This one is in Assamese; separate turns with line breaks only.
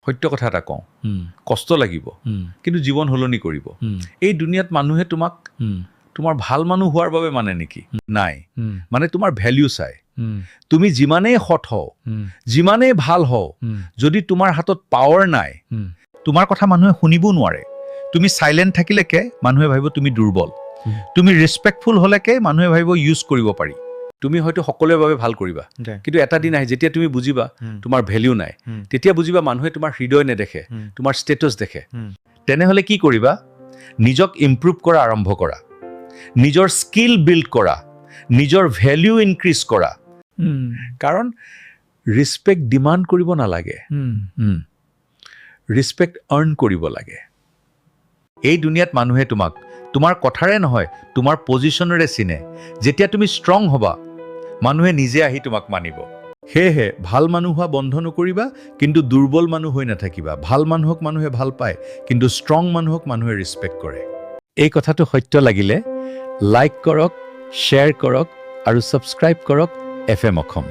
সত্য কথা এটা কওঁ কষ্ট লাগিব কিন্তু জীৱন সলনি কৰিব এই দুনিয়াত মানুহে তোমাক তোমাৰ ভাল মানুহ হোৱাৰ বাবে মানে নেকি নাই মানে তোমাৰ ভ্যালু চাই তুমি যিমানেই সৎ হও যিমানেই ভাল হও যদি তোমাৰ হাতত পাৱাৰ নাই তোমাৰ কথা মানুহে শুনিব নোৱাৰে তুমি সাইলেন্ট থাকিলেকে মানুহে ভাবিব তুমি দুৰ্বল তুমি ৰেসপেক্টফুল হলেকে মানুহে ভাবিব ইউজ কৰিব পাৰি তুমি হয়তো সকলোৰে বাবে ভাল কৰিবা কিন্তু এটা দিন আহে যেতিয়া তুমি বুজিবা তোমাৰ ভ্যালু নাই তেতিয়া বুজিবা মানুহে তোমাৰ হৃদয় নেদেখে তোমাৰ ষ্টেটাস দেখে তেনেহলে কি কৰিবা নিজক ইমপ্ৰুভ কৰা আৰম্ভ কৰা নিজৰ স্কিল বিল্ড কৰা নিজৰ ভ্যালু ইনক্ৰিজ কৰা কাৰণ ৰেসপেক্ট ডিমান্ড কৰিব নালাগে ৰেসপেক্ট আৰ্ন কৰিব লাগে এই দুনিয়াত মানুহে তোমাক তোমাৰ কথাৰে নহয় তোমাৰ পজিশনৰে চিনে যেতিয়া তুমি ষ্ট্ৰং হবা মানুহে নিজে আহি তোমাক মানিব হেহে ভাল মানুহ হোৱা বন্ধ নকৰিবা কিন্তু দুৰ্বল মানুহ হৈ নাথাকিবা ভাল মানুহক মানুহে ভাল পায় কিন্তু ষ্ট্ৰং মানুহক মানুহে ৰেসপেক্ট কৰে এই কথাটো সত্য লাগিলে লাইক কৰক শ্বেয়াৰ কৰক আৰু সাবস্ক্ৰাইব কৰক FM অসম